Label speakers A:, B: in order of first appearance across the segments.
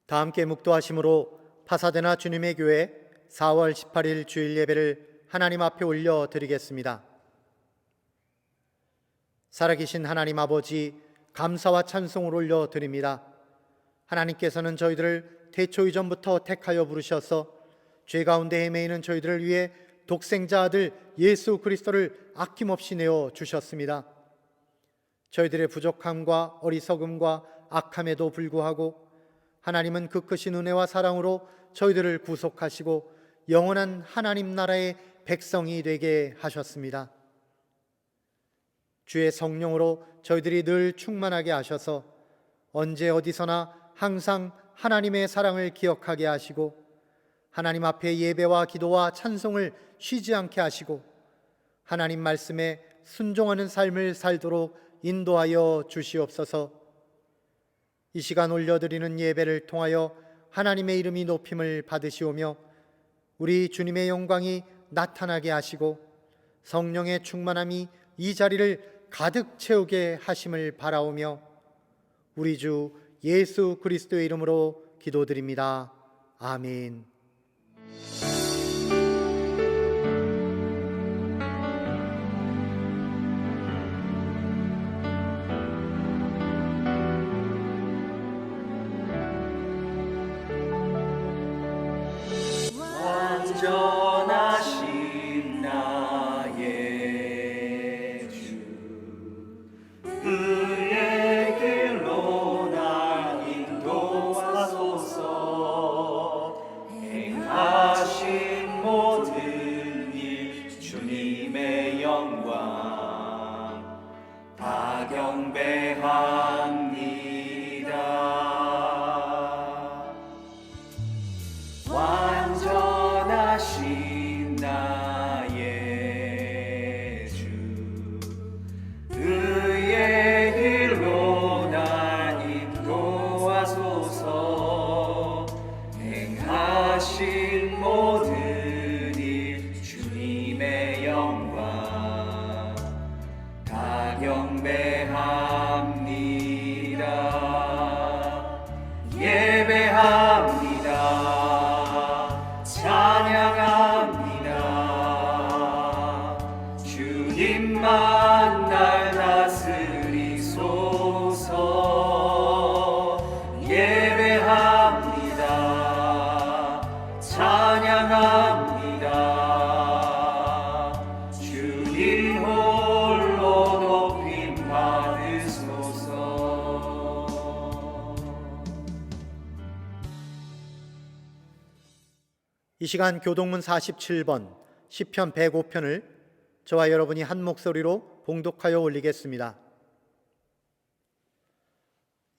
A: 다 함께 묵도하심으로 파사데나 주님의 교회 4월 18일 주일 예배를 하나님 앞에 올려드리겠습니다. 살아계신 하나님 아버지, 감사와 찬송을 올려드립니다. 하나님께서는 저희들을 태초 이전부터 택하여 부르셔서 죄 가운데 헤매 있는 저희들을 위해 독생자 아들 예수 그리스도를 아낌없이 내어 주셨습니다. 저희들의 부족함과 어리석음과 악함에도 불구하고 하나님은 그 크신 은혜와 사랑으로 저희들을 구속하시고 영원한 하나님 나라의 백성이 되게 하셨습니다. 주의 성령으로 저희들이 늘 충만하게 하셔서 언제 어디서나 항상 하나님의 사랑을 기억하게 하시고 하나님 앞에 예배와 기도와 찬송을 쉬지 않게 하시고 하나님 말씀에 순종하는 삶을 살도록 인도하여 주시옵소서. 이 시간 올려드리는 예배를 통하여 하나님의 이름이 높임을 받으시오며 우리 주님의 영광이 나타나게 하시고 성령의 충만함이 이 자리를 가득 채우게 하심을 바라오며 우리 주 예수 그리스도의 이름으로 기도드립니다. 아멘.
B: 완전하신 나의 주, 그의 길로 날 인도하소서. 행하신 모든 일 주님의 영광 다 경배합니다. 완전하신 나의 주, 그의 길로 날 인도하소서. 행하신 모든 일 주님의 영광 다 경배합니다. 예배합니다. 찬양합니다. 주님만 날 다스리소서. 예배합니다. 찬양합니다. 주님 홀로 높임 받으소서.
A: 이 시간 교동문 47번 시편 105편을 저와 여러분이 한 목소리로 봉독하여 올리겠습니다.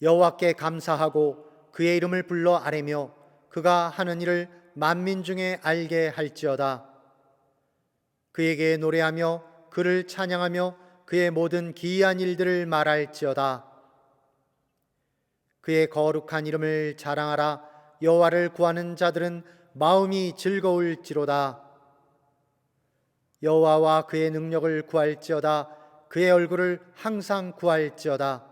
A: 여호와께 감사하고 그의 이름을 불러 아뢰며 그가 하는 일을 만민 중에 알게 할지어다. 그에게 노래하며 그를 찬양하며 그의 모든 기이한 일들을 말할지어다. 그의 거룩한 이름을 자랑하라. 여호와를 구하는 자들은 마음이 즐거울지로다. 여호와와 그의 능력을 구할지어다. 그의 얼굴을 항상 구할지어다.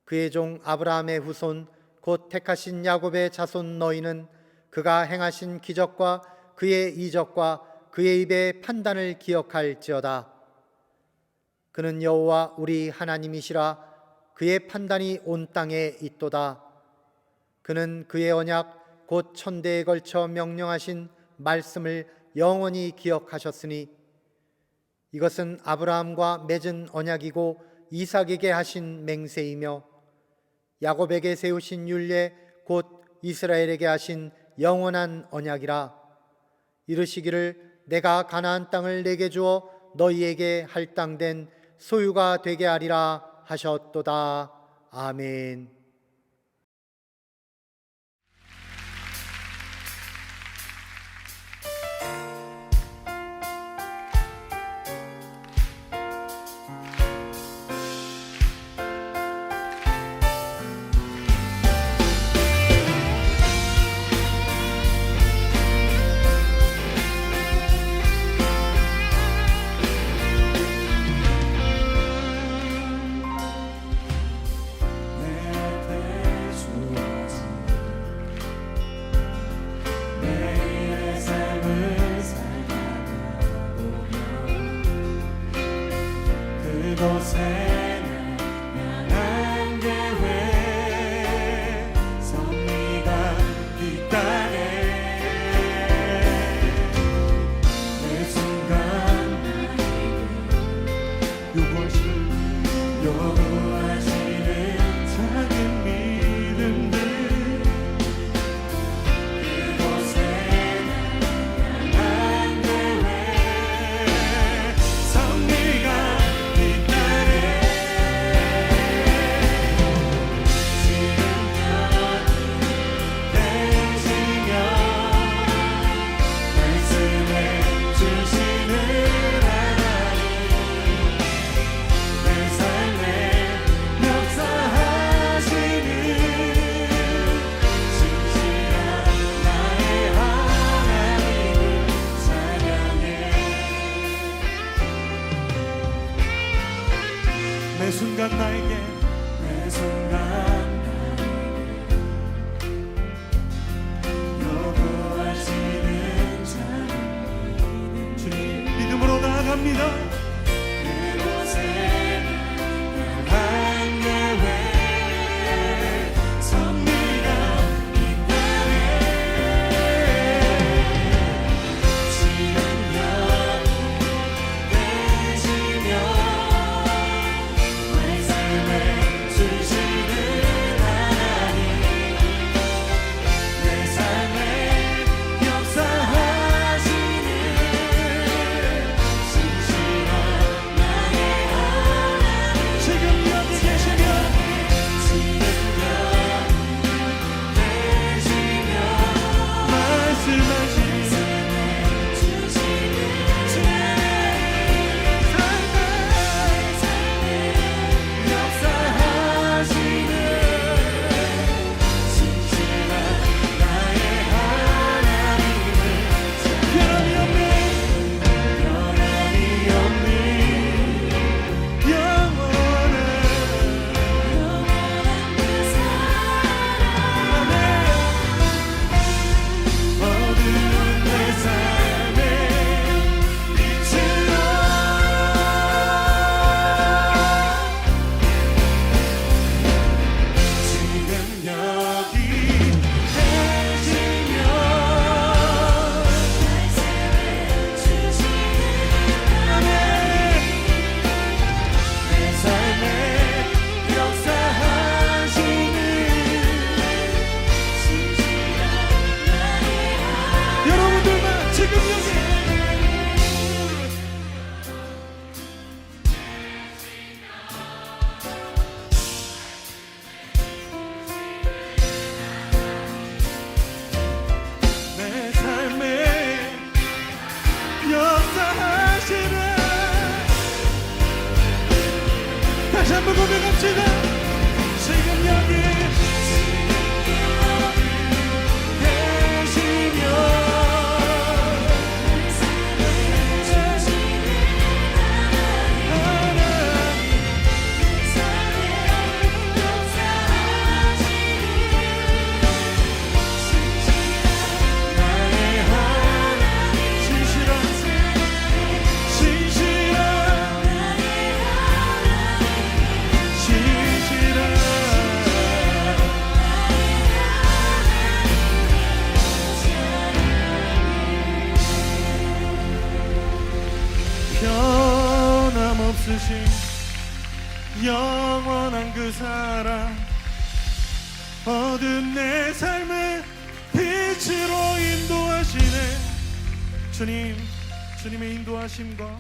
A: 그의 종 아브라함의 후손 곧 택하신 야곱의 자손 너희는 그가 행하신 기적과 그의 이적과 그의 입의 판단을 기억할지어다. 그는 여호와 우리 하나님이시라. 그의 판단이 온 땅에 있도다. 그는 그의 언약 곧 천대에 걸쳐 명령하신 말씀을 영원히 기억하셨으니 이것은 아브라함과 맺은 언약이고 이삭에게 하신 맹세이며 야곱에게 세우신 율례 곧 이스라엘에게 하신 영원한 언약이라. 이르시기를 내가 가나안 땅을 내게 주어 너희에게 할당된 소유가 되게 하리라 하셨도다. 아멘.
B: 내
C: 믿어 다시 한번 고백합시다. 지금 여기 계시며 변함없으신 영원한 그 사랑 어두운 내 삶의 빛으로 인도하시네. 주님의 인도하심과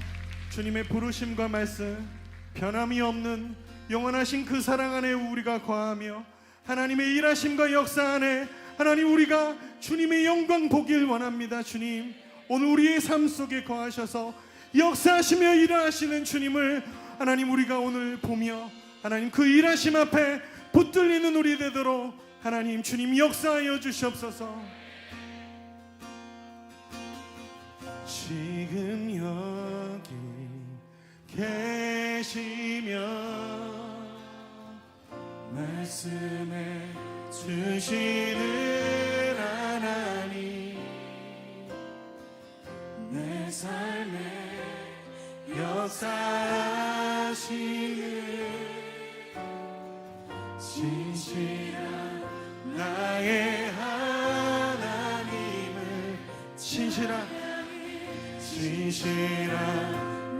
C: 주님의 부르심과 말씀 변함이 없는 영원하신 그 사랑 안에 우리가 거하며 하나님의 일하심과 역사 안에 하나님 우리가 주님의 영광 보길 원합니다. 주님 오늘 우리의 삶 속에 거하셔서 역사하시며 일하시는 주님을 하나님 우리가 오늘 보며 하나님 그 일하심 앞에 붙들리는 우리 되도록 하나님 주님 역사하여 주시옵소서. 지금 여기 계시며 말씀해 주시는 하나님 내 삶에 역사하시는 진실한 나의 하나님을 진실한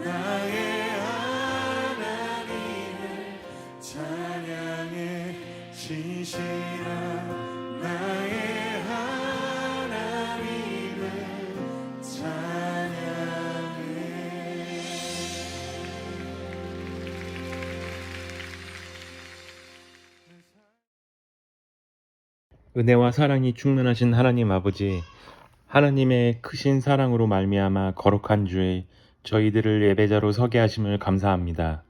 C: 나의 하나님을 찬양해 진실한 나의 하나님을 찬양해.
D: 은혜와 사랑이 충만하신 하나님 아버지, 하나님의 크신 사랑으로 말미암아 거룩한 주에 저희들을 예배자로 서게 하심을 감사합니다.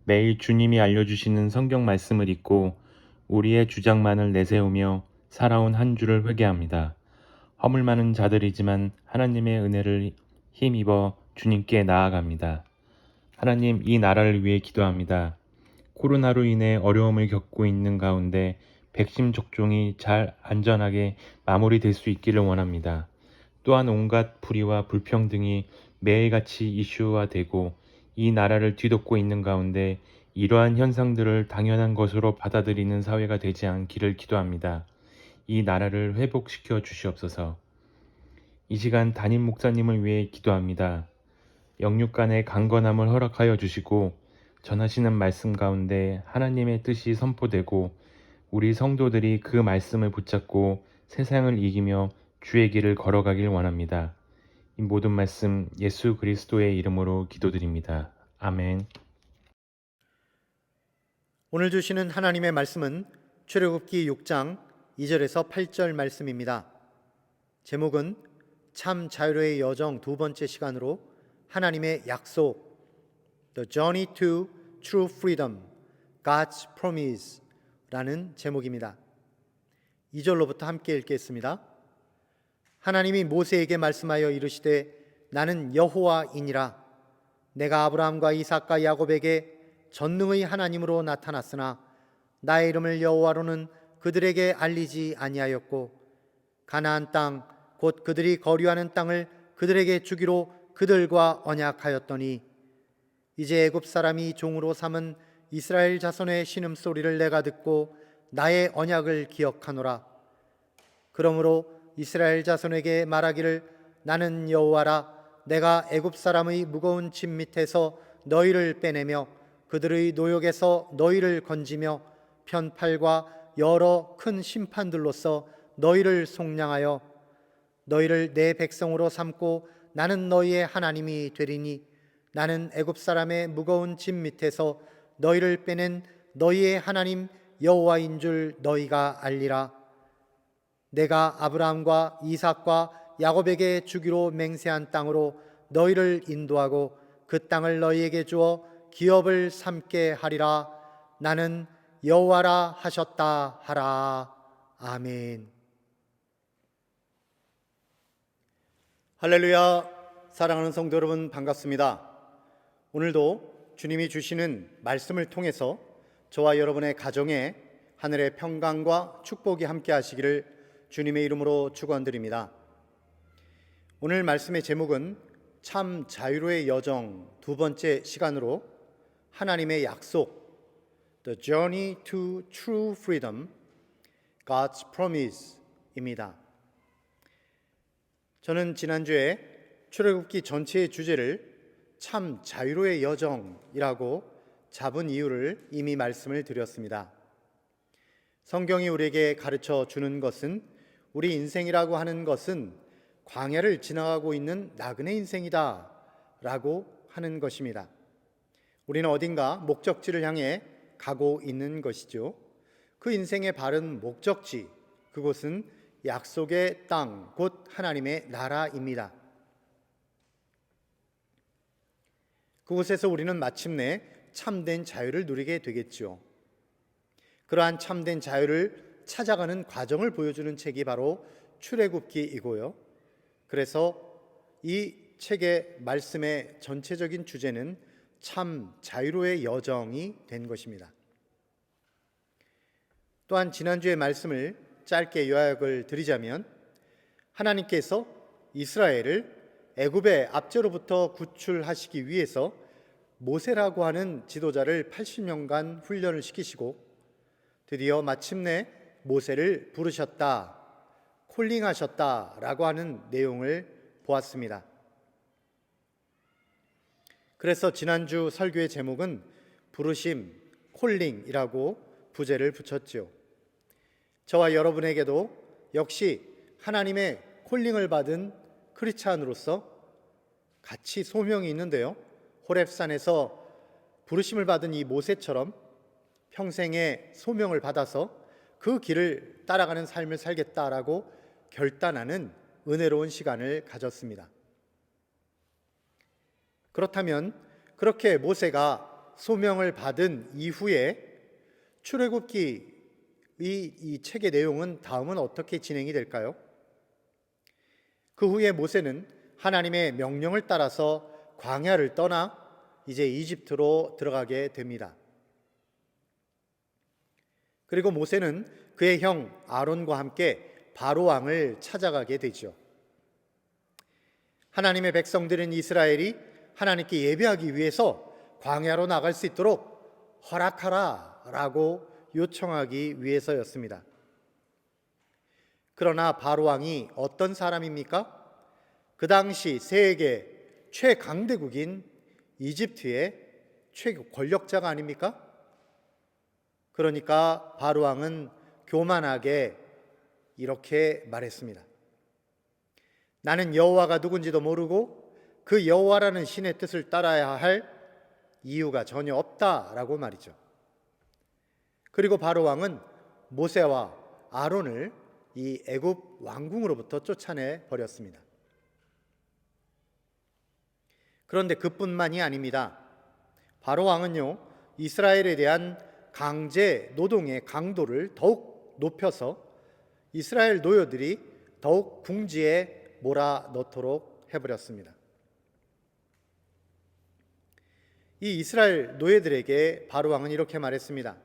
D: 매일 주님이 알려주시는 성경 말씀을 읽고 우리의 주장만을 내세우며 살아온 한 주를 회개합니다. 허물 많은 자들이지만 하나님의 은혜를 힘입어 주님께 나아갑니다. 하나님, 이 나라를 위해 기도합니다. 코로나로 인해 어려움을 겪고 있는 가운데 백신 접종이 잘 안전하게 마무리될 수 있기를 원합니다. 또한 온갖 불의와 불평등이 매일같이 이슈화되고 이 나라를 뒤덮고 있는 가운데 이러한 현상들을 당연한 것으로 받아들이는 사회가 되지 않기를 기도합니다. 이 나라를 회복시켜 주시옵소서. 이 시간 담임 목사님을 위해 기도합니다. 영육 간의 강건함을 허락하여 주시고 전하시는 말씀 가운데 하나님의 뜻이 선포되고 우리 성도들이 그 말씀을 붙잡고 세상을 이기며 주의 길을 걸어가길 원합니다. 이 모든 말씀 예수 그리스도의 이름으로 기도드립니다. 아멘.
A: 오늘 주시는 하나님의 말씀은 출애굽기 6장 2절에서 8절 말씀입니다. 제목은 참 자유로의 여정 두 번째 시간으로 하나님의 약속, The Journey to True Freedom, God's Promise 라는 제목입니다. 2절로부터 함께 읽겠습니다. 하나님이 모세에게 말씀하여 이르시되 나는 여호와이니라. 내가 아브라함과 이삭과 야곱에게 전능의 하나님으로 나타났으나 나의 이름을 여호와로는 그들에게 알리지 아니하였고 가나안 땅 곧 그들이 거류하는 땅을 그들에게 주기로 그들과 언약하였더니 이제 애굽 사람이 종으로 삼은 이스라엘 자손의 신음소리를 내가 듣고 나의 언약을 기억하노라. 그러므로 이스라엘 자손에게 말하기를 나는 여호와라. 내가 애굽 사람의 무거운 짐 밑에서 너희를 빼내며 그들의 노역에서 너희를 건지며 편팔과 여러 큰 심판들로서 너희를 속량하여 너희를 내 백성으로 삼고 나는 너희의 하나님이 되리니 나는 애굽 사람의 무거운 짐 밑에서 너희를 빼낸 너희의 하나님 여호와인 줄 너희가 알리라. 내가 아브라함과 이삭과 야곱에게 주기로 맹세한 땅으로 너희를 인도하고 그 땅을 너희에게 주어 기업을 삼게 하리라. 나는 여호와라 하셨다 하라. 아멘. 할렐루야. 사랑하는 성도 여러분, 반갑습니다. 오늘도 주님이 주시는 말씀을 통해서 저와 여러분의 가정에 하늘의 평강과 축복이 함께 하시기를 주님의 이름으로 축원드립니다. 오늘 말씀의 제목은 참 자유로의 여정 두 번째 시간으로 하나님의 약속, The Journey to True Freedom, God's Promise입니다. 저는 지난주에 출애굽기 전체의 주제를 참 자유로의 여정이라고 잡은 이유를 이미 말씀을 드렸습니다. 성경이 우리에게 가르쳐 주는 것은 우리 인생이라고 하는 것은 광야를 지나가고 있는 나그네 인생이다 라고 하는 것입니다. 우리는 어딘가 목적지를 향해 가고 있는 것이죠. 그 인생의 바른 목적지, 그곳은 약속의 땅, 곧 하나님의 나라입니다. 그곳에서 우리는 마침내 참된 자유를 누리게 되겠죠. 그러한 참된 자유를 찾아가는 과정을 보여주는 책이 바로 출애굽기이고요. 그래서 이 책의 말씀의 전체적인 주제는 참 자유로의 여정이 된 것입니다. 또한 지난주의 말씀을 짧게 요약을 드리자면 하나님께서 이스라엘을 애굽의 압제로부터 구출하시기 위해서 모세라고 하는 지도자를 80년간 훈련을 시키시고 드디어 마침내 모세를 부르셨다, 콜링하셨다라고 하는 내용을 보았습니다. 그래서 지난주 설교의 제목은 부르심, 콜링이라고 부제를 붙였죠. 저와 여러분에게도 역시 하나님의 콜링을 받은 크리스찬으로서 같이 소명이 있는데요. 호렙산에서 부르심을 받은 이 모세처럼 평생의 소명을 받아서 그 길을 따라가는 삶을 살겠다라고 결단하는 은혜로운 시간을 가졌습니다. 그렇다면 그렇게 모세가 소명을 받은 이후에 출애굽기 이 책의 내용은 다음은 어떻게 진행이 될까요? 그 후에 모세는 하나님의 명령을 따라서 광야를 떠나 이제 이집트로 들어가게 됩니다. 그리고 모세는 그의 형 아론과 함께 바로 왕을 찾아가게 되죠. 하나님의 백성들인 이스라엘이 하나님께 예배하기 위해서 광야로 나갈 수 있도록 허락하라라고 요청하기 위해서였습니다. 그러나 바로 왕이 어떤 사람입니까? 그 당시 세계 최강대국인 이집트의 최고 권력자가 아닙니까? 그러니까 바로 왕은 교만하게 이렇게 말했습니다. 나는 여호와가 누군지도 모르고 그 여호와라는 신의 뜻을 따라야 할 이유가 전혀 없다라고 말이죠. 그리고 바로 왕은 모세와 아론을 이 애굽 왕궁으로부터 쫓아내 버렸습니다. 그런데 그뿐만이 아닙니다. 바로 왕은요, 이스라엘에 대한 강제 노동의 강도를 더욱 높여서 이스라엘 노예들이 더욱 궁지에 몰아넣도록 해버렸습니다. 이 이스라엘 노예들에게 바로 왕은 이렇게 말했습니다.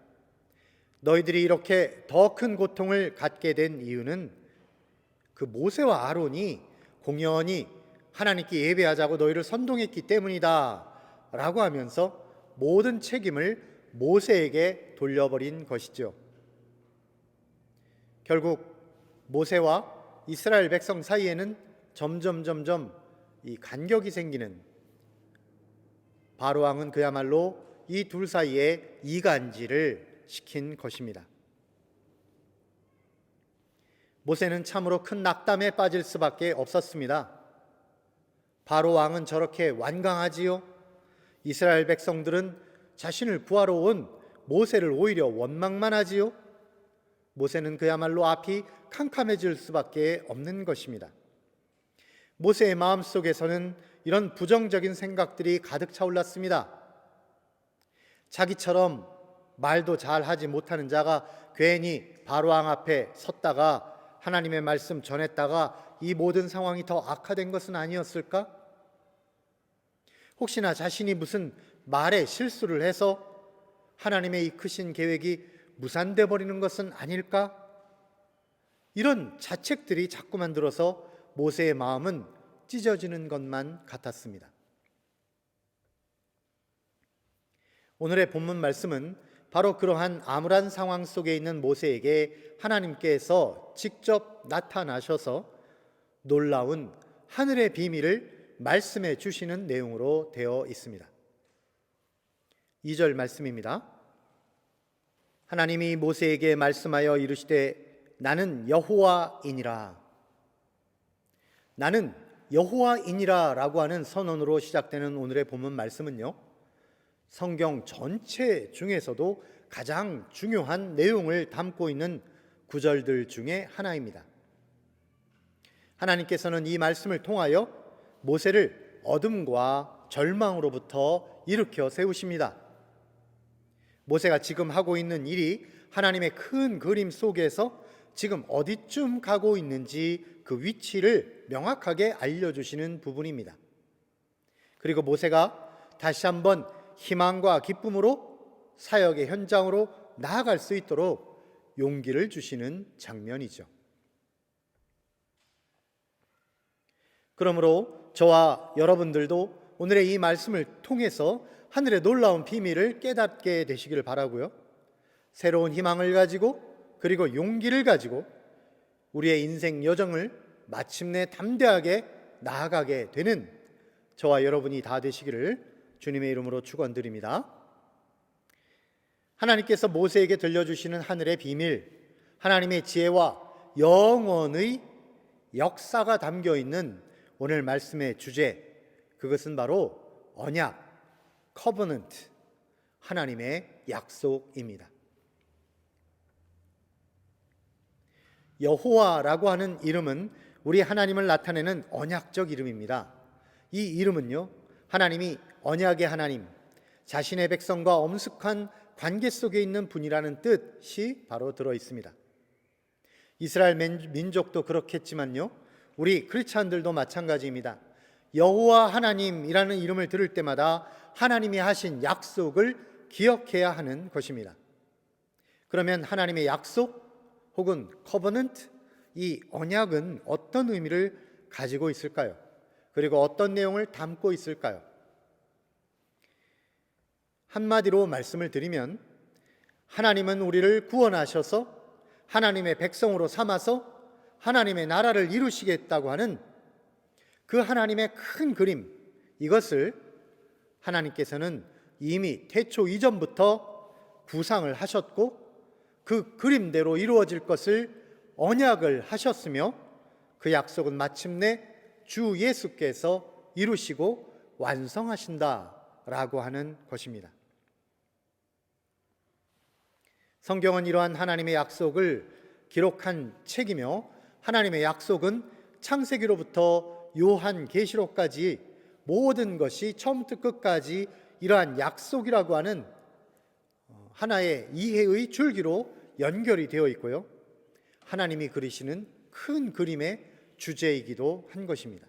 A: 너희들이 이렇게 더 큰 고통을 갖게 된 이유는 그 모세와 아론이 공연히 하나님께 예배하자고 너희를 선동했기 때문이다 라고 하면서 모든 책임을 모세에게 돌려버린 것이죠. 결국 모세와 이스라엘 백성 사이에는 점점 이 간격이 생기는, 바로 왕은 그야말로 이 둘 사이에 이간질을 시킨 것입니다. 모세는 참으로 큰 낙담에 빠질 수밖에 없었습니다. 바로 왕은 저렇게 완강하지요? 이스라엘 백성들은 자신을 구하러 온 모세를 오히려 원망만 하지요? 모세는 그야말로 앞이 캄캄해질 수밖에 없는 것입니다. 모세의 마음속에서는 이런 부정적인 생각들이 가득 차올랐습니다. 자기처럼 말도 잘 하지 못하는 자가 괜히 바로왕 앞에 섰다가 하나님의 말씀 전했다가 이 모든 상황이 더 악화된 것은 아니었을까? 혹시나 자신이 무슨 말에 실수를 해서 하나님의 이 크신 계획이 무산돼 버리는 것은 아닐까? 이런 자책들이 자꾸만 들어서 모세의 마음은 찢어지는 것만 같았습니다. 오늘의 본문 말씀은 바로 그러한 암울한 상황 속에 있는 모세에게 하나님께서 직접 나타나셔서 놀라운 하늘의 비밀을 말씀해 주시는 내용으로 되어 있습니다. 2절 말씀입니다. 하나님이 모세에게 말씀하여 이르시되 나는 여호와이니라. 나는 여호와이니라 라고 하는 선언으로 시작되는 오늘의 본문 말씀은요, 성경 전체 중에서도 가장 중요한 내용을 담고 있는 구절들 중에 하나입니다. 하나님께서는 이 말씀을 통하여 모세를 어둠과 절망으로부터 일으켜 세우십니다. 모세가 지금 하고 있는 일이 하나님의 큰 그림 속에서 지금 어디쯤 가고 있는지 그 위치를 명확하게 알려주시는 부분입니다. 그리고 모세가 다시 한번 희망과 기쁨으로 사역의 현장으로 나아갈 수 있도록 용기를 주시는 장면이죠. 그러므로 저와 여러분들도 오늘의 이 말씀을 통해서 하늘의 놀라운 비밀을 깨닫게 되시기를 바라고요. 새로운 희망을 가지고 그리고 용기를 가지고 우리의 인생 여정을 마침내 담대하게 나아가게 되는 저와 여러분이 다 되시기를 주님의 이름으로 축원드립니다. 하나님께서 모세에게 들려주시는 하늘의 비밀, 하나님의 지혜와 영원의 역사가 담겨 있는 오늘 말씀의 주제, 그것은 바로 언약, 커버넌트, 하나님의 약속입니다. 여호와라고 하는 이름은 우리 하나님을 나타내는 언약적 이름입니다. 이 이름은요, 하나님이 언약의 하나님, 자신의 백성과 엄숙한 관계 속에 있는 분이라는 뜻이 바로 들어 있습니다. 이스라엘 민족도 그렇겠지만요, 우리 크리스찬들도 마찬가지입니다. 여호와 하나님이라는 이름을 들을 때마다 하나님이 하신 약속을 기억해야 하는 것입니다. 그러면 하나님의 약속 혹은 커버넌트, 이 언약은 어떤 의미를 가지고 있을까요? 그리고 어떤 내용을 담고 있을까요? 한마디로 말씀을 드리면 하나님은 우리를 구원하셔서 하나님의 백성으로 삼아서 하나님의 나라를 이루시겠다고 하는 그 하나님의 큰 그림, 이것을 하나님께서는 이미 태초 이전부터 구상을 하셨고 그 그림대로 이루어질 것을 언약을 하셨으며 그 약속은 마침내 주 예수께서 이루시고 완성하신다라고 하는 것입니다. 성경은 이러한 하나님의 약속을 기록한 책이며 하나님의 약속은 창세기로부터 요한계시록까지 모든 것이 처음부터 끝까지 이러한 약속이라고 하는 하나의 이해의 줄기로 연결이 되어 있고요. 하나님이 그리시는 큰 그림의 주제이기도 한 것입니다.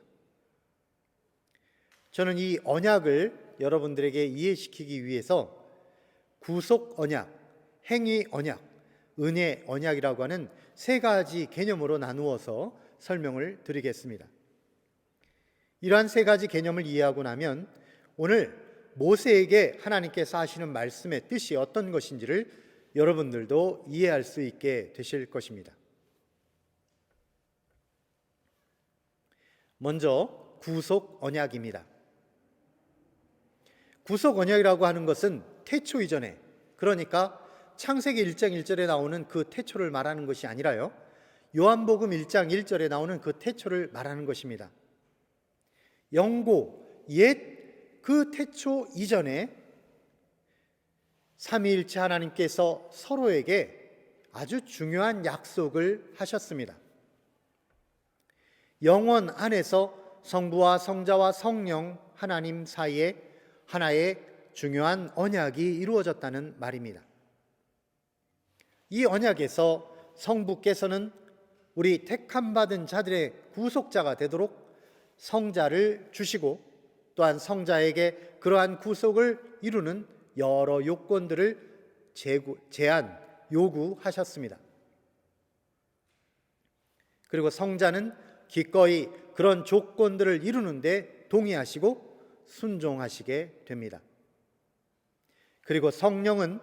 A: 저는 이 언약을 여러분들에게 이해시키기 위해서 구속 언약, 행위 언약, 은혜 언약이라고 하는 세 가지 개념으로 나누어서 설명을 드리겠습니다. 이러한 세 가지 개념을 이해하고 나면 오늘 모세에게 하나님께서 하시는 말씀의 뜻이 어떤 것인지를 여러분들도 이해할 수 있게 되실 것입니다. 먼저 구속 언약입니다. 구속 언약이라고 하는 것은 태초 이전에, 그러니까 창세기 1장 1절에 나오는 그 태초를 말하는 것이 아니라요, 요한복음 1장 1절에 나오는 그 태초를 말하는 것입니다. 영고 옛 그 태초 이전에 삼위일체 하나님께서 서로에게 아주 중요한 약속을 하셨습니다. 영원 안에서 성부와 성자와 성령 하나님 사이에 하나의 중요한 언약이 이루어졌다는 말입니다. 이 언약에서 성부께서는 우리 택함받은 자들의 구속자가 되도록 성자를 주시고 또한 성자에게 그러한 구속을 이루는 여러 요건들을 요구하셨습니다. 그리고 성자는 기꺼이 그런 조건들을 이루는데 동의하시고 순종하시게 됩니다. 그리고 성령은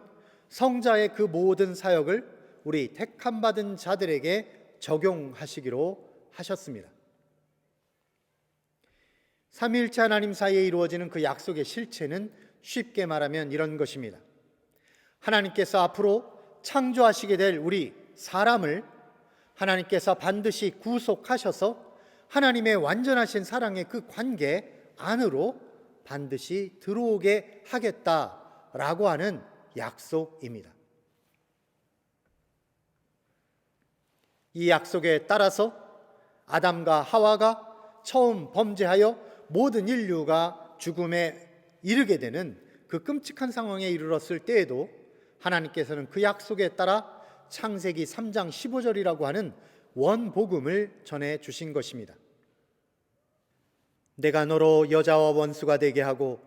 A: 성자의 그 모든 사역을 우리 택함받은 자들에게 적용하시기로 하셨습니다. 삼위일체 하나님 사이에 이루어지는 그 약속의 실체는 쉽게 말하면 이런 것입니다. 하나님께서 앞으로 창조하시게 될 우리 사람을 하나님께서 반드시 구속하셔서 하나님의 완전하신 사랑의 그 관계 안으로 반드시 들어오게 하겠다라고 하는 약속입니다. 이 약속에 따라서 아담과 하와가 처음 범죄하여 모든 인류가 죽음에 이르게 되는 그 끔찍한 상황에 이르렀을 때에도 하나님께서는 그 약속에 따라 창세기 3장 15절이라고 하는 원복음을 전해 주신 것입니다. 내가 너로 여자와 원수가 되게 하고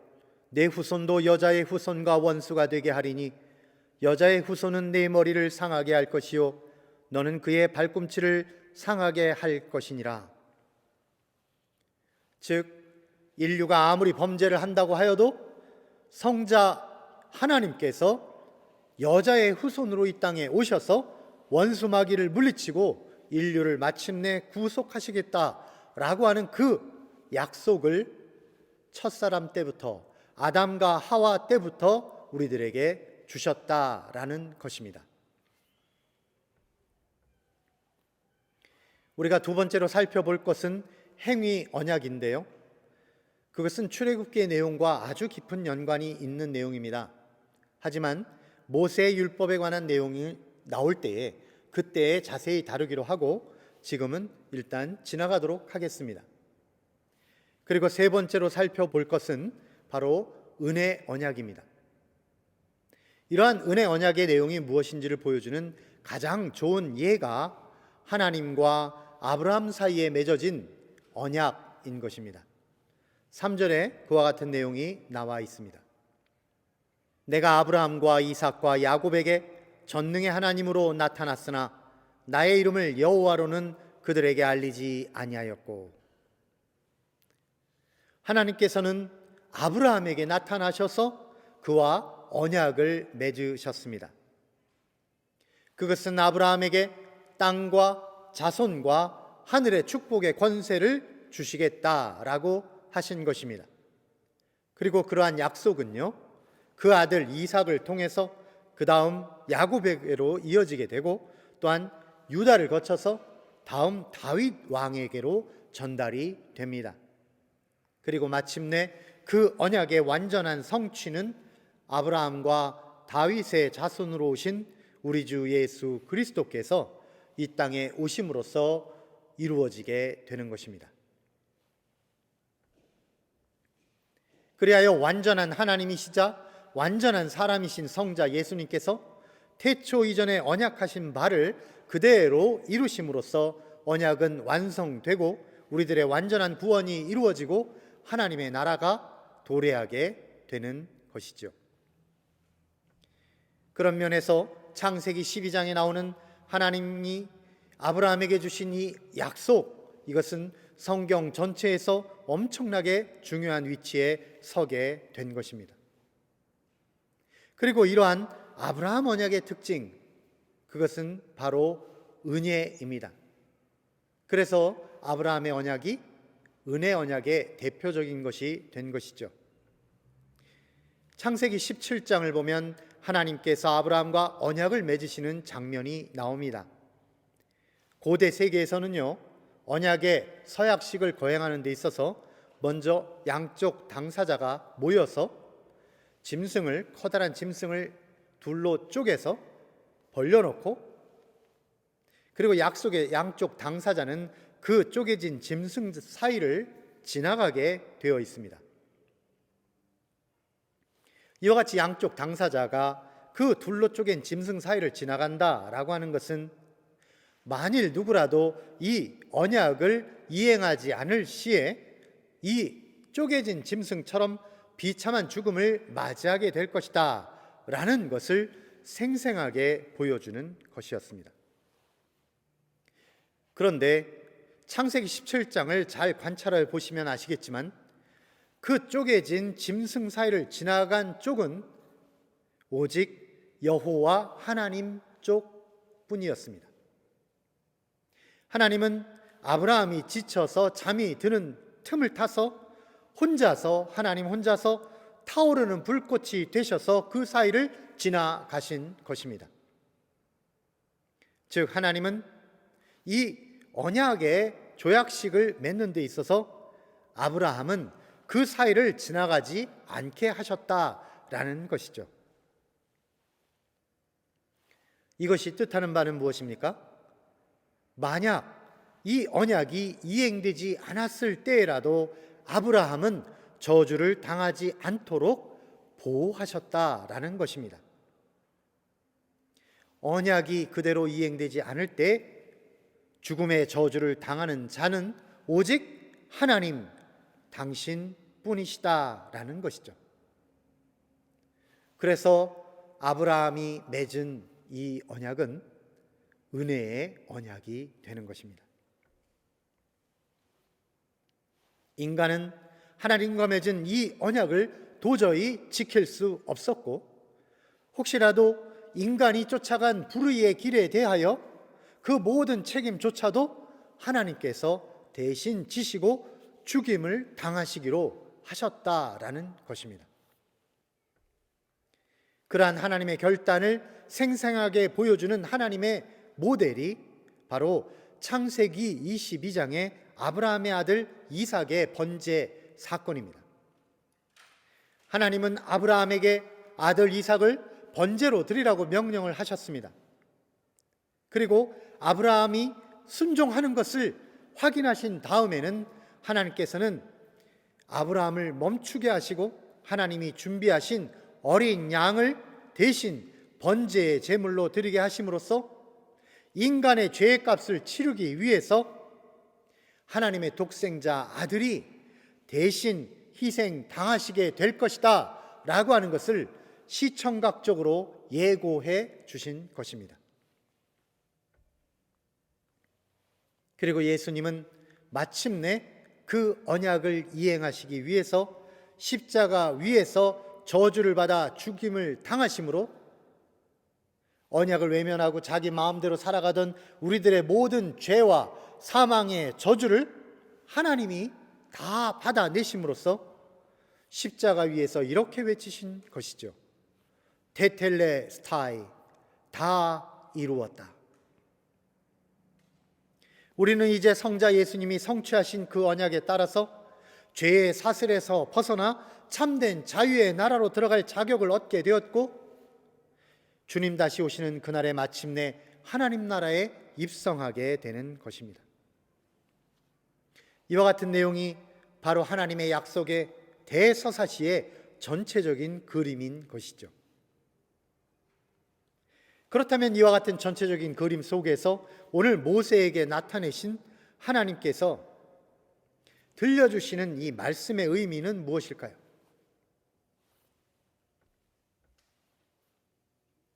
A: 내 후손도 여자의 후손과 원수가 되게 하리니 여자의 후손은 내 머리를 상하게 할 것이요 너는 그의 발꿈치를 상하게 할 것이니라. 즉 인류가 아무리 범죄를 한다고 하여도 성자 하나님께서 여자의 후손으로 이 땅에 오셔서 원수 마귀를 물리치고 인류를 마침내 구속하시겠다라고 하는 그 약속을 첫사람 때부터 아담과 하와 때부터 우리들에게 주셨다라는 것입니다. 우리가 두 번째로 살펴볼 것은 행위 언약인데요, 그것은 출애굽기의 내용과 아주 깊은 연관이 있는 내용입니다. 하지만 모세의 율법에 관한 내용이 나올 때에 그때에 자세히 다루기로 하고 지금은 일단 지나가도록 하겠습니다. 그리고 세 번째로 살펴볼 것은 바로 은혜 언약입니다. 이러한 은혜 언약의 내용이 무엇인지를 보여주는 가장 좋은 예가 하나님과 아브라함 사이에 맺어진 언약인 것입니다. 3절에 그와 같은 내용이 나와 있습니다. 내가 아브라함과 이삭과 야곱에게 전능의 하나님으로 나타났으나 나의 이름을 여호와로는 그들에게 알리지 아니하였고, 하나님께서는 아브라함에게 나타나셔서 그와 언약을 맺으셨습니다. 그것은 아브라함에게 땅과 자손과 하늘의 축복의 권세를 주시겠다라고 하신 것입니다. 그리고 그러한 약속은요, 그 아들 이삭을 통해서 그 다음 야곱에게로 이어지게 되고, 또한 유다를 거쳐서 다음 다윗 왕에게로 전달이 됩니다. 그리고 마침내 그 언약의 완전한 성취는 아브라함과 다윗의 자손으로 오신 우리 주 예수 그리스도께서 이 땅에 오심으로써 이루어지게 되는 것입니다. 그리하여 완전한 하나님이시자 완전한 사람이신 성자 예수님께서 태초 이전에 언약하신 바를 그대로 이루심으로써 언약은 완성되고 우리들의 완전한 구원이 이루어지고 하나님의 나라가 도래하게 되는 것이죠. 그런 면에서 창세기 12장에 나오는 하나님이 아브라함에게 주신 이 약속, 이것은 성경 전체에서 엄청나게 중요한 위치에 서게 된 것입니다. 그리고 이러한 아브라함 언약의 특징, 그것은 바로 은혜입니다. 그래서 아브라함의 언약이 은혜 언약의 대표적인 것이 된 것이죠. 창세기 17장을 보면 하나님께서 아브라함과 언약을 맺으시는 장면이 나옵니다. 고대 세계에서는요, 언약의 서약식을 거행하는 데 있어서 먼저 양쪽 당사자가 모여서 커다란 짐승을 둘로 쪼개서 벌려놓고, 그리고 약속의 양쪽 당사자는 그 쪼개진 짐승 사이를 지나가게 되어 있습니다. 이와 같이 양쪽 당사자가 그 둘로 쪼갠 짐승 사이를 지나간다라고 하는 것은 만일 누구라도 이 언약을 이행하지 않을 시에 이 쪼개진 짐승처럼 비참한 죽음을 맞이하게 될 것이다 라는 것을 생생하게 보여주는 것이었습니다. 그런데 창세기 17장을 잘 관찰해 보시면 아시겠지만 그 쪼개진 짐승 사이를 지나간 쪽은 오직 여호와 하나님 쪽뿐이었습니다. 하나님은 아브라함이 지쳐서 잠이 드는 틈을 타서 하나님 혼자서 타오르는 불꽃이 되셔서 그 사이를 지나가신 것입니다. 즉 하나님은 이 언약의 조약식을 맺는 데 있어서 아브라함은 그 사이를 지나가지 않게 하셨다라는 것이죠. 이것이 뜻하는 바는 무엇입니까? 만약 이 언약이 이행되지 않았을 때라도 아브라함은 저주를 당하지 않도록 보호하셨다라는 것입니다. 언약이 그대로 이행되지 않을 때 죽음의 저주를 당하는 자는 오직 하나님, 당신뿐이시다라는 것이죠. 그래서 아브라함이 맺은 이 언약은 은혜의 언약이 되는 것입니다. 인간은 하나님과 맺은 이 언약을 도저히 지킬 수 없었고, 혹시라도 인간이 쫓아간 불의의 길에 대하여 그 모든 책임조차도 하나님께서 대신 지시고 죽임을 당하시기로 하셨다라는 것입니다. 그러한 하나님의 결단을 생생하게 보여주는 하나님의 모델이 바로 창세기 22장의 아브라함의 아들 이삭의 번제 사건입니다. 하나님은 아브라함에게 아들 이삭을 번제로 드리라고 명령을 하셨습니다. 그리고 아브라함이 순종하는 것을 확인하신 다음에는 하나님께서는 아브라함을 멈추게 하시고 하나님이 준비하신 어린 양을 대신 번제의 제물로 드리게 하심으로써 인간의 죄의 값을 치르기 위해서 하나님의 독생자 아들이 대신 희생 당하시게 될 것이다 라고 하는 것을 시청각적으로 예고해 주신 것입니다. 그리고 예수님은 마침내 그 언약을 이행하시기 위해서 십자가 위에서 저주를 받아 죽임을 당하심으로 언약을 외면하고 자기 마음대로 살아가던 우리들의 모든 죄와 사망의 저주를 하나님이 다 받아내심으로써 십자가 위에서 이렇게 외치신 것이죠. 테텔레스타이, 다 이루었다. 우리는 이제 성자 예수님이 성취하신 그 언약에 따라서 죄의 사슬에서 벗어나 참된 자유의 나라로 들어갈 자격을 얻게 되었고, 주님 다시 오시는 그날에 마침내 하나님 나라에 입성하게 되는 것입니다. 이와 같은 내용이 바로 하나님의 약속의 대서사시의 전체적인 그림인 것이죠. 그렇다면 이와 같은 전체적인 그림 속에서 오늘 모세에게 나타내신 하나님께서 들려주시는 이 말씀의 의미는 무엇일까요?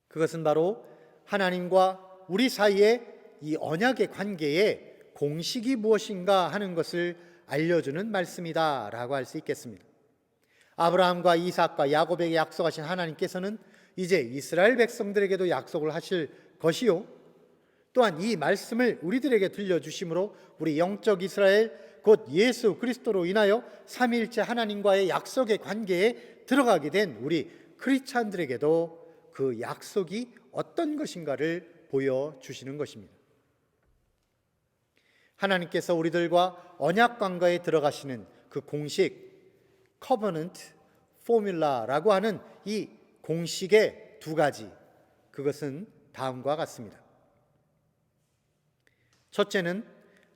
A: 그것은 바로 하나님과 우리 사이의 이 언약의 관계의 공식이 무엇인가 하는 것을 알려주는 말씀이다 라고 할 수 있겠습니다. 아브라함과 이삭과 야곱에게 약속하신 하나님께서는 이제 이스라엘 백성들에게도 약속을 하실 것이요, 또한 이 말씀을 우리들에게 들려주심으로 우리 영적 이스라엘 곧 예수 그리스도로 인하여 삼위일체 하나님과의 약속의 관계에 들어가게 된 우리 크리스찬들에게도 그 약속이 어떤 것인가를 보여주시는 것입니다. 하나님께서 우리들과 언약 관계에 들어가시는 그 공식 커버넌트 포뮬라라고 하는 이 공식의 두 가지, 그것은 다음과 같습니다. 첫째는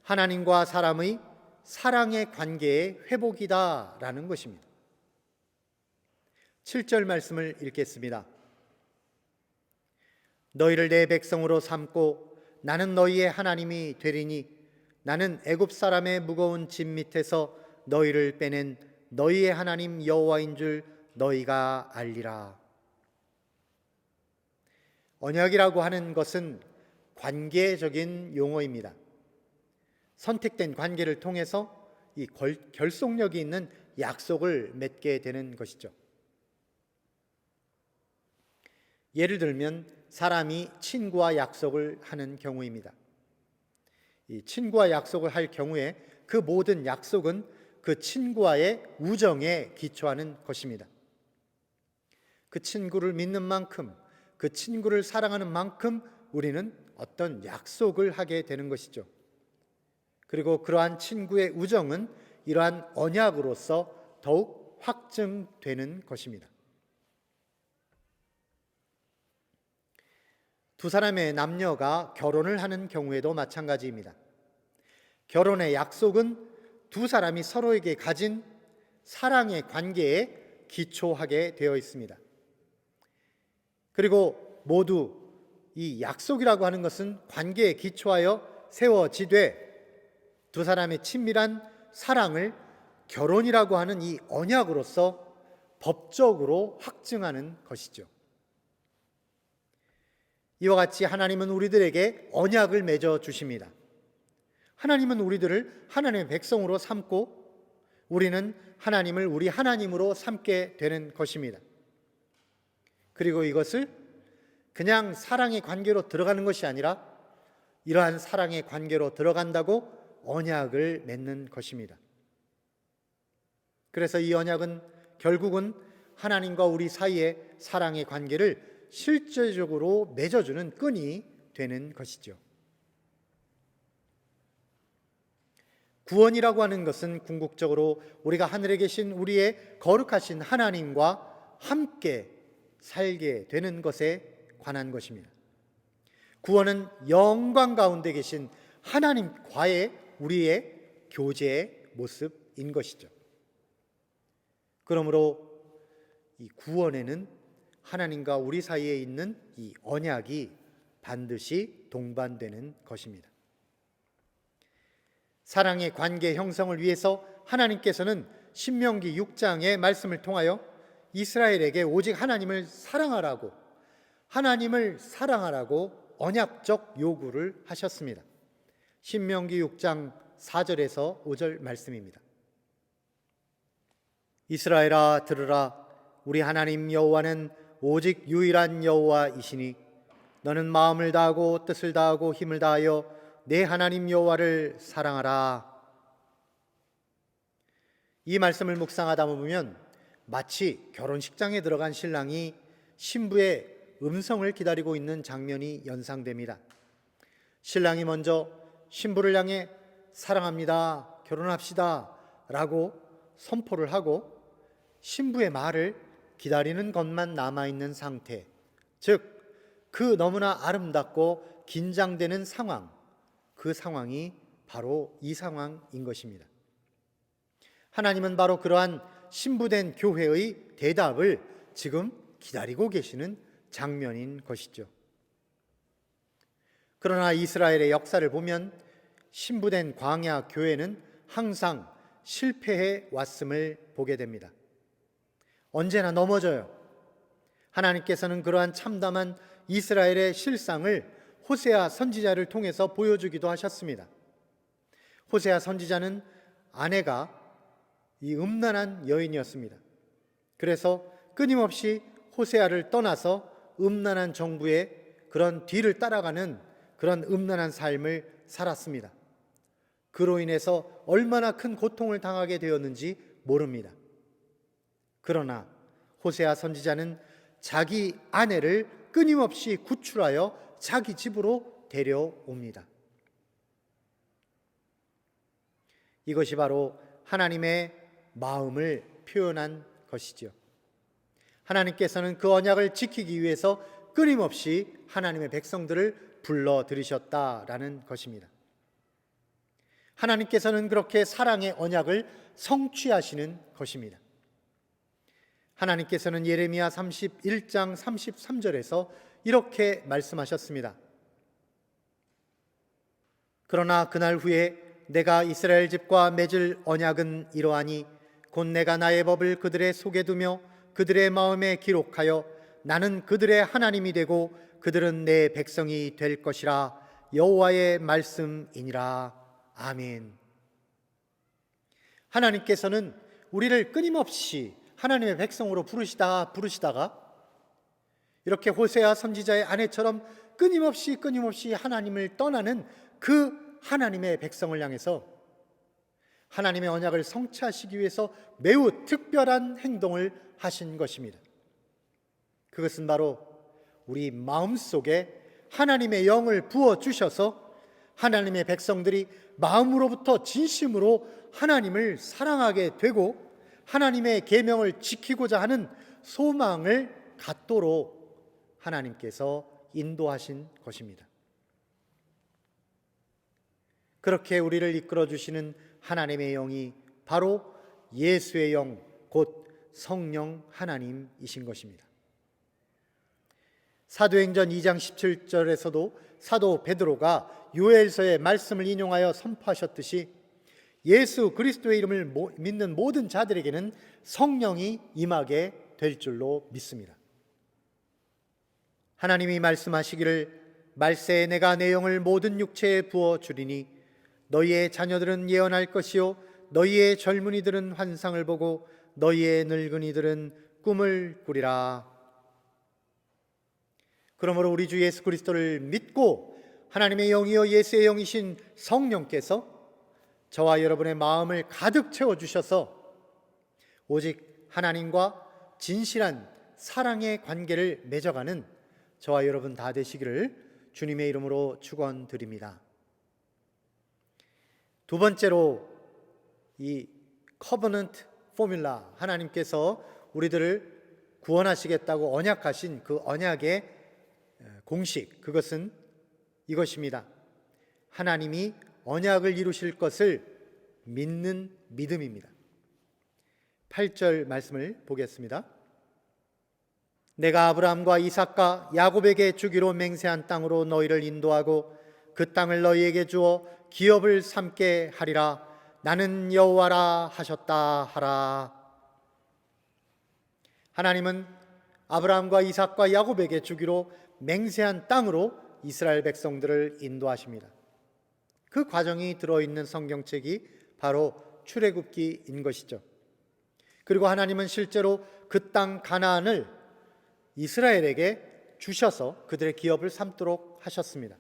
A: 하나님과 사람의 사랑의 관계의 회복이다라는 것입니다. 7절 말씀을 읽겠습니다. 너희를 내 백성으로 삼고 나는 너희의 하나님이 되리니 나는 애굽 사람의 무거운 짐 밑에서 너희를 빼낸 너희의 하나님 여호와인 줄 너희가 알리라. 언약이라고 하는 것은 관계적인 용어입니다. 선택된 관계를 통해서 이 결속력이 있는 약속을 맺게 되는 것이죠. 예를 들면 사람이 친구와 약속을 하는 경우입니다. 이 친구와 약속을 할 경우에 그 모든 약속은 그 친구와의 우정에 기초하는 것입니다. 그 친구를 믿는 만큼, 그 친구를 사랑하는 만큼 우리는 어떤 약속을 하게 되는 것이죠. 그리고 그러한 친구의 우정은 이러한 언약으로서 더욱 확증되는 것입니다. 두 사람의 남녀가 결혼을 하는 경우에도 마찬가지입니다. 결혼의 약속은 두 사람이 서로에게 가진 사랑의 관계에 기초하게 되어 있습니다. 그리고 모두 이 약속이라고 하는 것은 관계에 기초하여 세워지되 두 사람의 친밀한 사랑을 결혼이라고 하는 이 언약으로서 법적으로 확증하는 것이죠. 이와 같이 하나님은 우리들에게 언약을 맺어 주십니다. 하나님은 우리들을 하나님의 백성으로 삼고 우리는 하나님을 우리 하나님으로 삼게 되는 것입니다. 그리고 이것을 그냥 사랑의 관계로 들어가는 것이 아니라 이러한 사랑의 관계로 들어간다고 언약을 맺는 것입니다. 그래서 이 언약은 결국은 하나님과 우리 사이의 사랑의 관계를 실제적으로 맺어주는 끈이 되는 것이죠. 구원이라고 하는 것은 궁극적으로 우리가 하늘에 계신 우리의 거룩하신 하나님과 함께 살게 되는 것에 관한 것입니다. 구원은 영광 가운데 계신 하나님과의 우리의 교제의 모습인 것이죠. 그러므로 이 구원에는 하나님과 우리 사이에 있는 이 언약이 반드시 동반되는 것입니다. 사랑의 관계 형성을 위해서 하나님께서는 신명기 6장의 말씀을 통하여 이스라엘에게 오직 하나님을 사랑하라고 언약적 요구를 하셨습니다. 신명기 6장 4절에서 5절 말씀입니다. 이스라엘아 들으라. 우리 하나님 여호와는 오직 유일한 여호와이시니 너는 마음을 다하고 뜻을 다하고 힘을 다하여 내 하나님 여호와를 사랑하라. 이 말씀을 묵상하다 보면 마치 결혼식장에 들어간 신랑이 신부의 음성을 기다리고 있는 장면이 연상됩니다. 신랑이 먼저 신부를 향해 사랑합니다, 결혼합시다 라고 선포를 하고 신부의 말을 기다리는 것만 남아있는 상태, 즉 그 너무나 아름답고 긴장되는 상황, 그 상황이 바로 이 상황인 것입니다. 하나님은 바로 그러한 신부된 교회의 대답을 지금 기다리고 계시는 장면인 것이죠. 그러나 이스라엘의 역사를 보면 신부된 광야 교회는 항상 실패해 왔음을 보게 됩니다. 언제나 넘어져요. 하나님께서는 그러한 참담한 이스라엘의 실상을 호세아 선지자를 통해서 보여주기도 하셨습니다. 호세아 선지자는 아내가 이 음란한 여인이었습니다. 그래서 끊임없이 호세아를 떠나서 음란한 정부의 그런 뒤를 따라가는 그런 음란한 삶을 살았습니다. 그로 인해서 얼마나 큰 고통을 당하게 되었는지 모릅니다. 그러나 호세아 선지자는 자기 아내를 끊임없이 구출하여 자기 집으로 데려옵니다. 이것이 바로 하나님의 마음을 표현한 것이지요. 하나님께서는 그 언약을 지키기 위해서 끊임없이 하나님의 백성들을 불러 들이셨다라는 것입니다. 하나님께서는 그렇게 사랑의 언약을 성취하시는 것입니다. 하나님께서는 예레미야 31장 33절에서 이렇게 말씀하셨습니다. 그러나 그날 후에 내가 이스라엘 집과 맺을 언약은 이러하니 곧 내가 나의 법을 그들의 속에 두며 그들의 마음에 기록하여 나는 그들의 하나님이 되고 그들은 내 백성이 될 것이라. 여호와의 말씀이니라. 아멘. 하나님께서는 우리를 끊임없이 하나님의 백성으로 부르시다가 이렇게 호세아 선지자의 아내처럼 끊임없이 하나님을 떠나는 그 하나님의 백성을 향해서 하나님의 언약을 성취하시기 위해서 매우 특별한 행동을 하신 것입니다. 그것은 바로 우리 마음속에 하나님의 영을 부어주셔서 하나님의 백성들이 마음으로부터 진심으로 하나님을 사랑하게 되고 하나님의 계명을 지키고자 하는 소망을 갖도록 하나님께서 인도하신 것입니다. 그렇게 우리를 이끌어 주시는 하나님의 영이 바로 예수의 영, 곧 성령 하나님이신 것입니다. 사도행전 2장 17절에서도 사도 베드로가 요엘서의 말씀을 인용하여 선포하셨듯이 예수 그리스도의 이름을 믿는 모든 자들에게는 성령이 임하게 될 줄로 믿습니다. 하나님이 말씀하시기를 말세에 내가 내 영을 모든 육체에 부어 주리니 너희의 자녀들은 예언할 것이요 너희의 젊은이들은 환상을 보고 너희의 늙은이들은 꿈을 꾸리라. 그러므로 우리 주 예수 그리스도를 믿고 하나님의 영이요 예수의 영이신 성령께서 저와 여러분의 마음을 가득 채워주셔서 오직 하나님과 진실한 사랑의 관계를 맺어가는 저와 여러분 다 되시기를 주님의 이름으로 축원드립니다. 두 번째로 이 커버넌트 포뮬라, 하나님께서 우리들을 구원하시겠다고 언약하신 그 언약의 공식, 그것은 이것입니다. 하나님이 언약을 이루실 것을 믿는 믿음입니다. 8절 말씀을 보겠습니다. 내가 아브라함과 이삭과 야곱에게 주기로 맹세한 땅으로 너희를 인도하고 그 땅을 너희에게 주어 기업을 삼게 하리라. 나는 여호와라 하셨다 하라. 하나님은 아브라함과 이삭과 야곱에게 주기로 맹세한 땅으로 이스라엘 백성들을 인도하십니다. 그 과정이 들어있는 성경책이 바로 출애굽기인 것이죠. 그리고 하나님은 실제로 그 땅 가나안을 이스라엘에게 주셔서 그들의 기업을 삼도록 하셨습니다.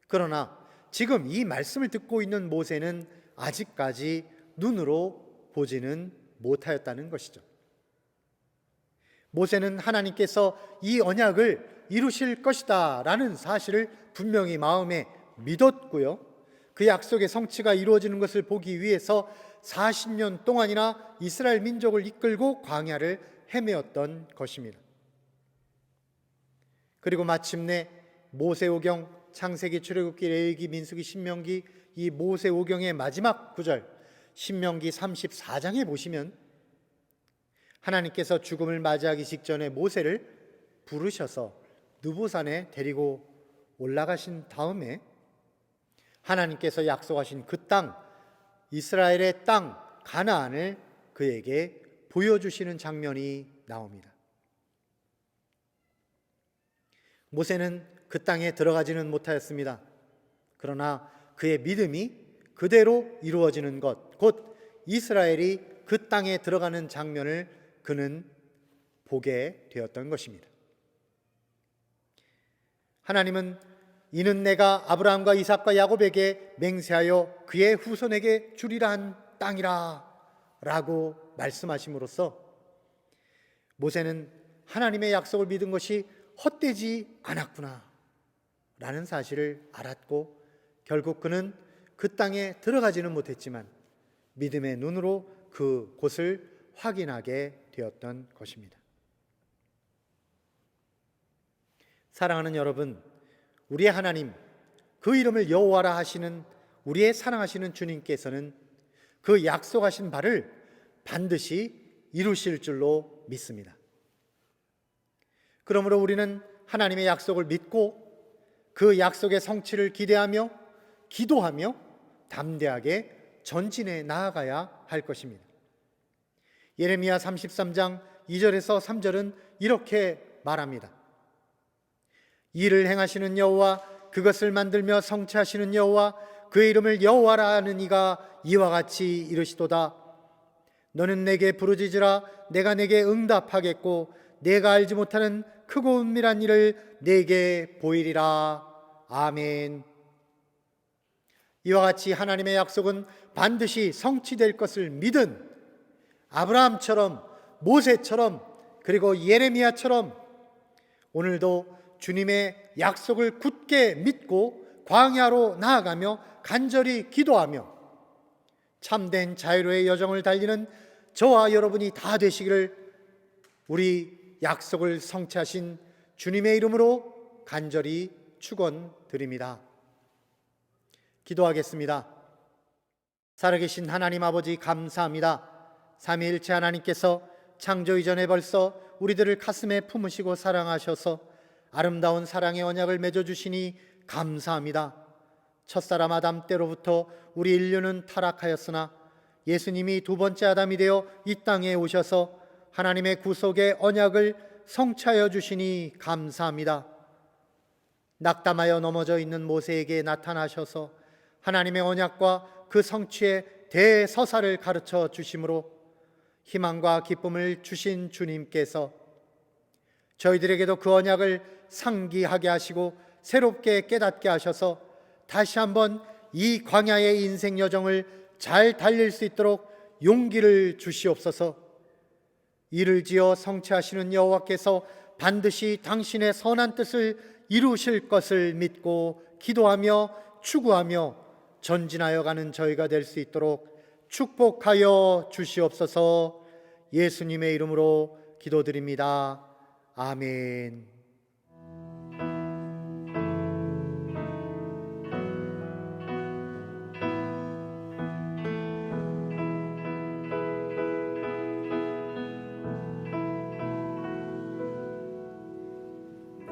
A: 그러나 지금 이 말씀을 듣고 있는 모세는 아직까지 눈으로 보지는 못하였다는 것이죠. 모세는 하나님께서 이 언약을 이루실 것이다 라는 사실을 분명히 마음에 믿었고요, 그 약속의 성취가 이루어지는 것을 보기 위해서 40년 동안이나 이스라엘 민족을 이끌고 광야를 헤매었던 것입니다. 그리고 마침내 모세오경, 창세기, 출애굽기, 레위기, 민수기, 신명기, 이 모세오경의 마지막 구절 신명기 34장에 보시면 하나님께서 죽음을 맞이하기 직전에 모세를 부르셔서 느보산에 데리고 올라가신 다음에 하나님께서 약속하신 그 땅, 이스라엘의 땅 가나안을 그에게 보여주시는 장면이 나옵니다. 모세는 그 땅에 들어가지는 못하였습니다. 그러나 그의 믿음이 그대로 이루어지는 것, 곧 이스라엘이 그 땅에 들어가는 장면을 그는 보게 되었던 것입니다. 하나님은 이는 내가 아브라함과 이삭과 야곱에게 맹세하여 그의 후손에게 주리라 한 땅이라 라고 말씀하심으로써 모세는 하나님의 약속을 믿은 것이 헛되지 않았구나 라는 사실을 알았고, 결국 그는 그 땅에 들어가지는 못했지만 믿음의 눈으로 그 곳을 확인하게 되었던 것입니다. 사랑하는 여러분, 우리의 하나님, 그 이름을 여호와라 하시는 우리의 사랑하시는 주님께서는 그 약속하신 바를 반드시 이루실 줄로 믿습니다. 그러므로 우리는 하나님의 약속을 믿고 그 약속의 성취를 기대하며 기도하며 담대하게 전진해 나아가야 할 것입니다. 예레미야 33장 2절에서 3절은 이렇게 말합니다. 이를 행하시는 여호와, 그것을 만들며 성취하시는 여호와, 그의 이름을 여호와라 하는 이가 이와 같이 이르시도다. 너는 내게 부르짖으라. 내가 내게 응답하겠고 내가 알지 못하는 크고 은밀한 일을 내게 보이리라. 아멘. 이와 같이 하나님의 약속은 반드시 성취될 것을 믿은 아브라함처럼, 모세처럼, 그리고 예레미야처럼 오늘도 주님의 약속을 굳게 믿고 광야로 나아가며 간절히 기도하며 참된 자유로의 여정을 달리는 저와 여러분이 다 되시기를 우리 약속을 성취하신 주님의 이름으로 간절히 축원드립니다. 기도하겠습니다. 살아계신 하나님 아버지, 감사합니다. 삼위일체 하나님께서 창조 이전에 벌써 우리들을 가슴에 품으시고 사랑하셔서 아름다운 사랑의 언약을 맺어주시니 감사합니다. 첫사람 아담 때로부터 우리 인류는 타락하였으나 예수님이 두 번째 아담이 되어 이 땅에 오셔서 하나님의 구속의 언약을 성취하여 주시니 감사합니다. 낙담하여 넘어져 있는 모세에게 나타나셔서 하나님의 언약과 그 성취의 대서사를 가르쳐 주심으로 희망과 기쁨을 주신 주님께서 저희들에게도 그 언약을 상기하게 하시고 새롭게 깨닫게 하셔서 다시 한번 이 광야의 인생 여정을 잘 달릴 수 있도록 용기를 주시옵소서. 이를 지어 성취하시는 여호와께서 반드시 당신의 선한 뜻을 이루실 것을 믿고 기도하며 추구하며 전진하여 가는 저희가 될 수 있도록 축복하여 주시옵소서. 예수님의 이름으로 기도드립니다. 아멘.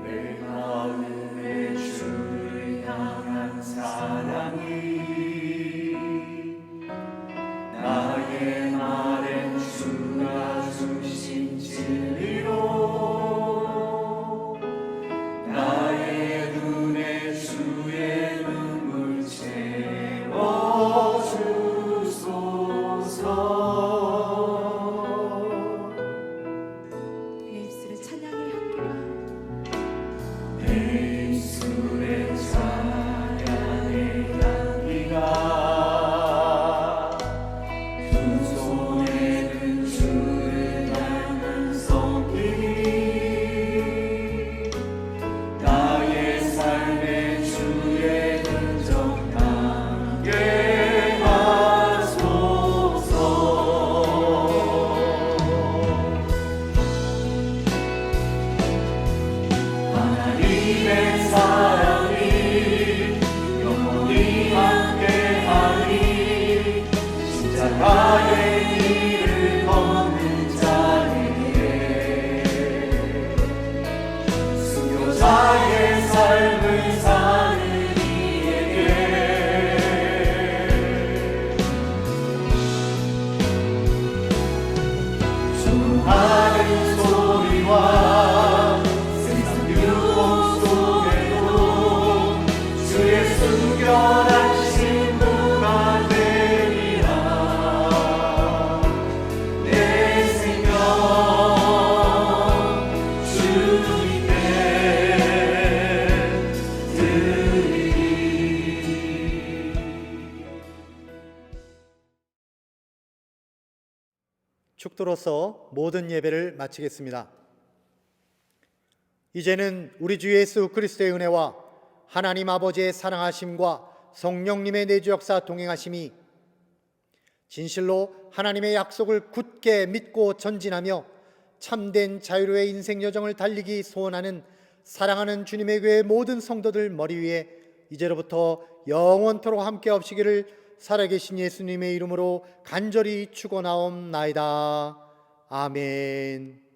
B: 내 마음에 주를 향한 사랑이 나의 말엔 주가 주신 진리로 나의 눈에 주의 눈물 채워주소서.
A: 축도로서 모든 예배를 마치겠습니다. 이제는 우리 주 예수 그리스도의 은혜와 하나님 아버지의 사랑하심과 성령님의 내주 역사 동행하심이 진실로 하나님의 약속을 굳게 믿고 전진하며 참된 자유로의 인생 여정을 달리기 소원하는 사랑하는 주님의 교회 모든 성도들 머리 위에 이제로부터 영원토록 함께 없시기를 살아계신 예수님의 이름으로 간절히 축원하옵나이다. 아멘.